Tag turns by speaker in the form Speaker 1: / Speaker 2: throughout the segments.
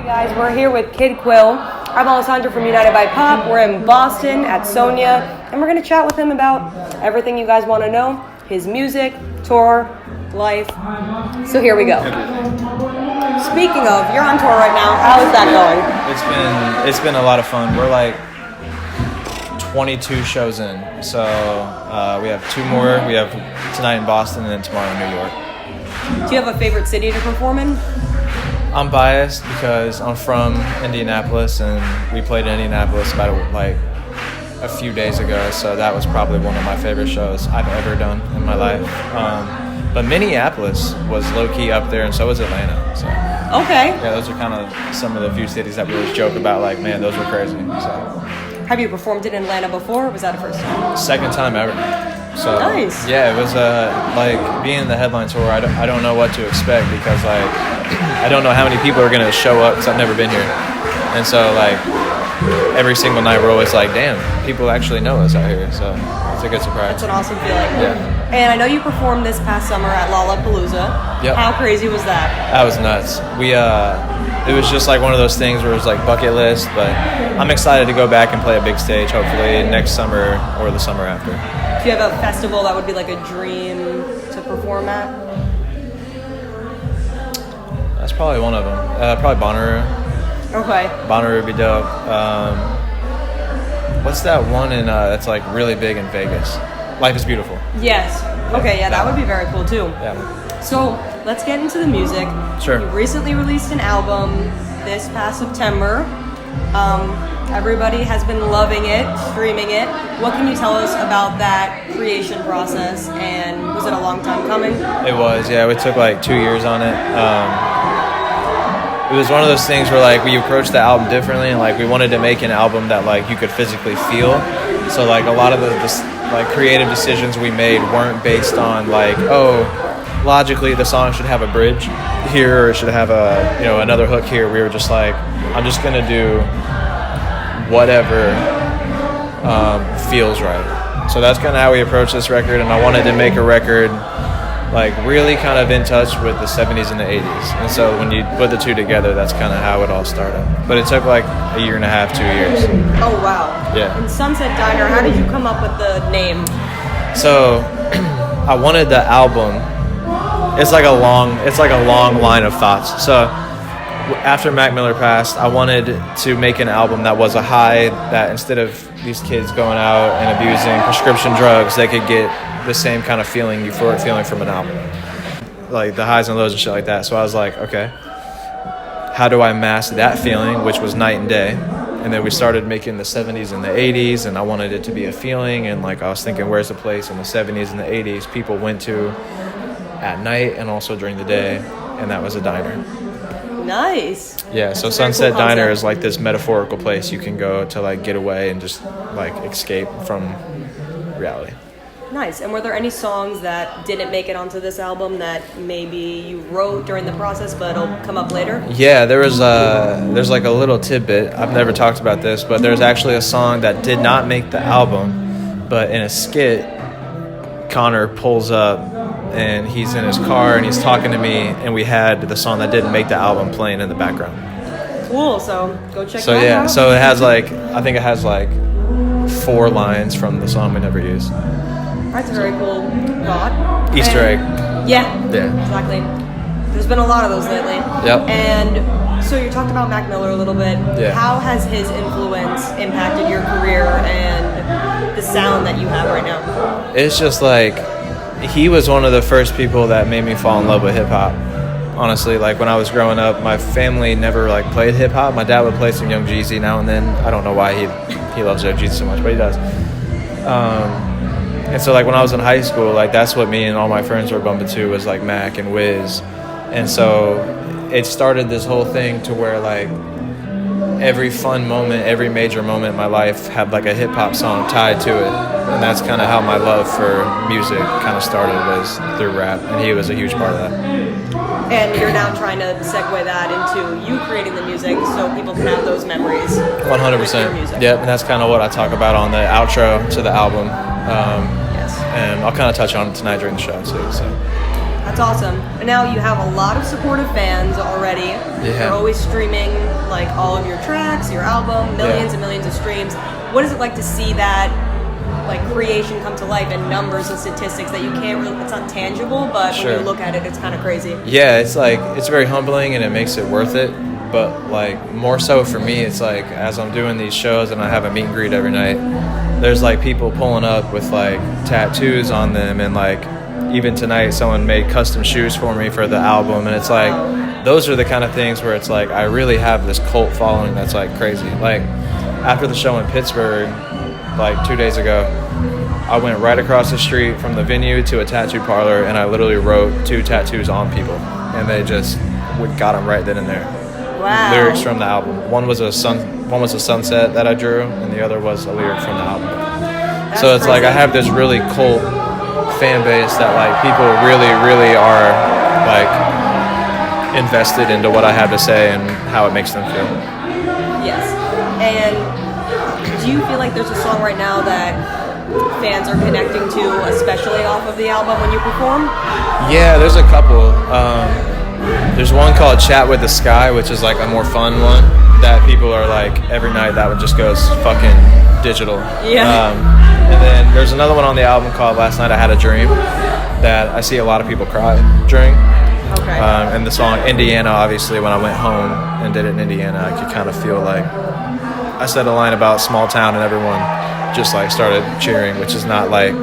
Speaker 1: Guys, we're here with Kid Quill. I'm Alessandra from United by Pop. We're in Boston at Sonia, and we're going to chat with him about everything you guys want to know, his music, tour, life. So here we go. Speaking of, you're on tour right now. How is that going?
Speaker 2: It's been a lot of fun. We're like 22 shows in, so we have two more. We have tonight in Boston and then tomorrow in New York.
Speaker 1: Do you have a favorite city to perform in?
Speaker 2: I'm biased because I'm from Indianapolis, and we played in Indianapolis about a few days ago, so that was probably one of my favorite shows I've ever done in my life. But Minneapolis was low-key up there, and so was Atlanta. So
Speaker 1: okay.
Speaker 2: Yeah, those are kind of some of the few cities that we always joke about, like, man, those were crazy. So
Speaker 1: have you performed in Atlanta before, or was that the first time?
Speaker 2: Second time ever. So
Speaker 1: nice.
Speaker 2: Yeah, it was like being in the headline tour. I don't know what to expect because like I don't know how many people are gonna show up because I've never been here, and so like every single night we're always like, damn, people actually know us out here. So it's a good surprise.
Speaker 1: That's an awesome feeling.
Speaker 2: Yeah.
Speaker 1: And I know you performed this past summer at Lollapalooza.
Speaker 2: Yep.
Speaker 1: How crazy was that?
Speaker 2: That was nuts. It was just like one of those things where it was like bucket list, but I'm excited to go back and play a big stage hopefully next summer or the summer after.
Speaker 1: Do you have a festival that would be like a dream to perform at?
Speaker 2: That's probably one of them. Probably Bonnaroo.
Speaker 1: Okay.
Speaker 2: Bonnaroo would be dope. What's that one in that's like really big in Vegas? Life is Beautiful.
Speaker 1: Yes. Okay, yeah, that would be very cool too.
Speaker 2: Yeah.
Speaker 1: So let's get into the music.
Speaker 2: Sure.
Speaker 1: You recently released an album this past September. Everybody has been loving it, streaming it. What can you tell us about that creation process, and was it a long time coming?
Speaker 2: It was, yeah. We took like 2 years on it. It was one of those things where like we approached the album differently, and like we wanted to make an album that like you could physically feel. So like a lot of the like creative decisions we made weren't based on like, oh, logically the song should have a bridge here or it should have another hook here. We were just like, I'm just gonna do whatever feels right. So that's kind of how we approached this record, and I wanted to make a record like really kind of in touch with the 70s and the 80s. And so when you put the two together, that's kind of how it all started. But it took like a year and a half, 2 years.
Speaker 1: Oh wow.
Speaker 2: Yeah.
Speaker 1: And Sunset Diner, how did you come up with the name?
Speaker 2: So I wanted the album. It's like a long line of thoughts. So after Mac Miller passed, I wanted to make an album that was a high, that instead of these kids going out and abusing prescription drugs, they could get the same kind of feeling, euphoric feeling from an album. Like the highs and lows and shit like that. So I was like, okay, how do I mask that feeling, which was night and day? And then we started making the 70s and the 80s, and I wanted it to be a feeling. And like I was thinking, where's the place in the 70s and the 80s people went to at night and also during the day, and that was a diner.
Speaker 1: Nice.
Speaker 2: Yeah, so Sunset Diner is like this metaphorical place you can go to like get away and just like escape from reality.
Speaker 1: Nice. And were there any songs that didn't make it onto this album that maybe you wrote during the process but it'll come up later?
Speaker 2: Yeah, there's like a little tidbit. I've never talked about this, but there's actually a song that did not make the album, but in a skit, Connor pulls up and he's in his car and he's talking to me, and we had the song that didn't make the album playing in the background.
Speaker 1: Cool. So go check that out.
Speaker 2: So it has like, I think it has like 4 lines from the song we never used.
Speaker 1: That's a very cool thought.
Speaker 2: Easter egg.
Speaker 1: Yeah.
Speaker 2: Yeah.
Speaker 1: Exactly. There's been a lot of those lately.
Speaker 2: Yep.
Speaker 1: And so you talked about Mac Miller a little bit.
Speaker 2: Yeah.
Speaker 1: How has his influence impacted your career and the sound that you have right now?
Speaker 2: It's just like, he was one of the first people that made me fall in love with hip-hop. Honestly, like when I was growing up, my family never like played hip-hop. My dad would play some Young Jeezy now and then. I don't know why he loves Young Jeezy so much, but he does. And so like when I was in high school, like that's what me and all my friends were bumping to, was like Mac and Wiz. And so it started this whole thing to where like every fun moment, every major moment in my life had like a hip-hop song tied to it. And that's kind of how my love for music kind of started, was through rap, and he was a huge part of that.
Speaker 1: And you're now trying to segue that into you creating the music so people can have those memories.
Speaker 2: 100%. Yep, and that's kind of what I talk about on the outro to the album.
Speaker 1: Yes.
Speaker 2: And I'll kind of touch on it tonight during the show too. So.
Speaker 1: That's awesome. And now you have a lot of supportive fans already.
Speaker 2: Yeah.
Speaker 1: They're always streaming like all of your tracks, your album, millions and millions of streams. What is it like to see that like creation come to life in numbers and statistics that you can't really, it's not tangible, but when you look at it, it's kind of crazy.
Speaker 2: Yeah, it's like, it's very humbling and it makes it worth it. But like more so for me, it's like as I'm doing these shows and I have a meet and greet every night, there's like people pulling up with like tattoos on them, and like even tonight someone made custom shoes for me for the album, and it's like those are the kind of things where it's like I really have this cult following that's like crazy. Like after the show in Pittsburgh like 2 days ago, I went right across the street from the venue to a tattoo parlor, and I literally wrote 2 tattoos on people, and they just got them right then and there.
Speaker 1: Wow.
Speaker 2: Lyrics from the album. One was a sunset that I drew, and the other was a lyric from the album.
Speaker 1: That's
Speaker 2: so it's
Speaker 1: crazy.
Speaker 2: like I have this really cult fan base that like people really, really are like invested into what I have to say and how it makes them feel.
Speaker 1: Yes. And do you feel like there's a song right now that fans are connecting to, especially off of the album when you perform?
Speaker 2: Yeah, there's a couple. There's one called Chat with the Sky, which is like a more fun one that people are like, every night that one just goes fucking digital.
Speaker 1: Yeah.
Speaker 2: And then there's another one on the album called Last Night I Had a Dream that I see a lot of people cry during.
Speaker 1: Okay.
Speaker 2: And the song Indiana, obviously, when I went home and did it in Indiana, I could kind of feel like I said a line about small town and everyone just like started cheering, which is not like,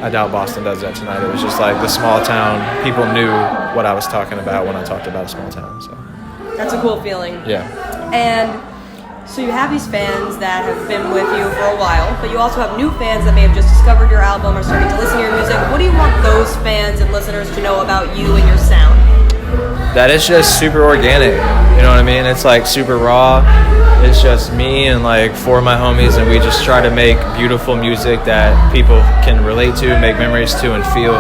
Speaker 2: I doubt Boston does that tonight. It was just like the small town, people knew what I was talking about when I talked about a small town. So
Speaker 1: That's a cool feeling.
Speaker 2: yeah.
Speaker 1: And so you have these fans that have been with you for a while, but you also have new fans that may have just discovered your album or starting to listen to your music. What do you want those fans and listeners to know about you and your sound?
Speaker 2: That it's just super organic. You know what I mean? It's like super raw. It's just me and like 4 of my homies, and we just try to make beautiful music that people can relate to, make memories to, and feel.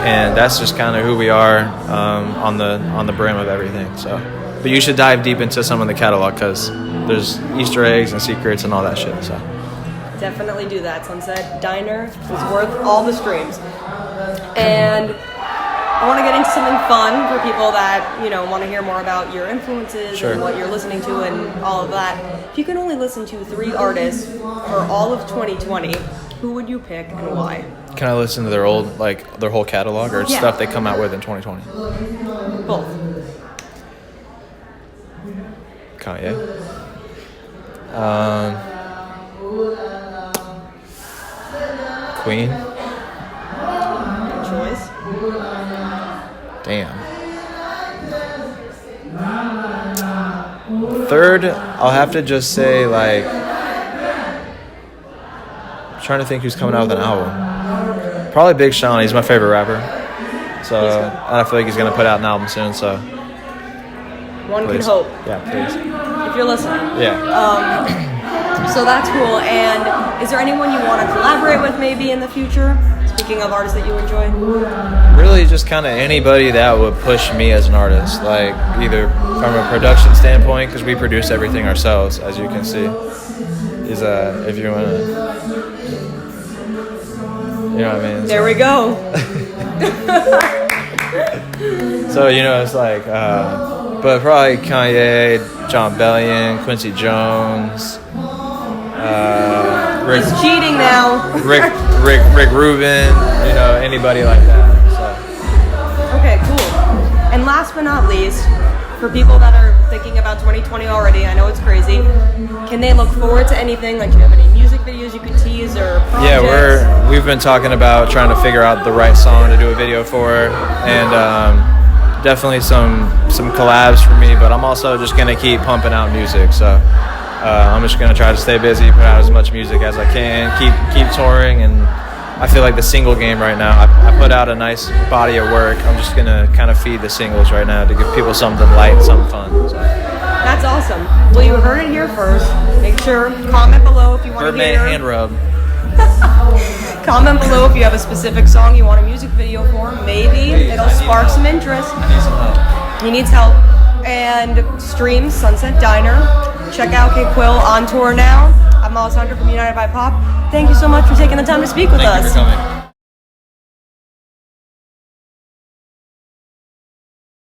Speaker 2: And that's just kind of who we are on the brim of everything. So, but you should dive deep into some of the catalog because there's Easter eggs and secrets and all that shit. So
Speaker 1: Definitely do that. Sunset Diner is worth all the streams. And I want to get into something fun for people that, you know, want to hear more about your influences
Speaker 2: Sure.
Speaker 1: and what you're listening to and all of that. If you could only listen to 3 artists for all of 2020, who would you pick and why?
Speaker 2: can I listen to their old, like their whole catalog or
Speaker 1: Yeah.
Speaker 2: stuff they come out with in 2020?
Speaker 1: Both.
Speaker 2: Kanye. Queen.
Speaker 1: Good choice.
Speaker 2: Damn. Third, I'll have to just say, like, I'm trying to think who's coming out with an album. Probably Big Sean. He's my favorite rapper. So I feel like he's gonna put out an album soon. So
Speaker 1: One
Speaker 2: please.
Speaker 1: can hope,
Speaker 2: Yeah, please.
Speaker 1: if you're listening.
Speaker 2: Yeah.
Speaker 1: So that's cool. And is there anyone you want to collaborate with maybe in the future? Speaking of artists that you enjoy.
Speaker 2: Really just kind of anybody that would push me as an artist, like either from a production standpoint, because we produce everything ourselves, as you can see, is if you want to, you know what I mean?
Speaker 1: There we go.
Speaker 2: So, you know, it's like, but probably Kanye, John Bellion, Quincy Jones, Rick,
Speaker 1: He's cheating now.
Speaker 2: Rick Rubin, you know, anybody like that. So.
Speaker 1: Okay, cool. And last but not least, for people that are thinking about 2020 already, I know it's crazy, can they look forward to anything? Like, do you have any music videos you could tease or projects?
Speaker 2: Yeah, we've been talking about trying to figure out the right song to do a video for, and definitely some collabs for me. But I'm also just gonna keep pumping out music. So I'm just gonna try to stay busy, put out as much music as I can, keep touring, and I feel like the single game right now. I put out a nice body of work. I'm just gonna kind of feed the singles right now to give people something light, and something fun. So.
Speaker 1: That's awesome. Well, you heard it here first. Make sure, comment below if you want to
Speaker 2: Birdman
Speaker 1: hear.
Speaker 2: hand rub.
Speaker 1: Comment below if you have a specific song you want a music video for. Maybe it'll spark some interest.
Speaker 2: I need some help.
Speaker 1: He needs help. And stream Sunset Diner. Check out Kid Quill on tour now. I'm Alessandra from United by Pop. Thank you so much for taking the time to speak with us.
Speaker 2: Thank you for coming.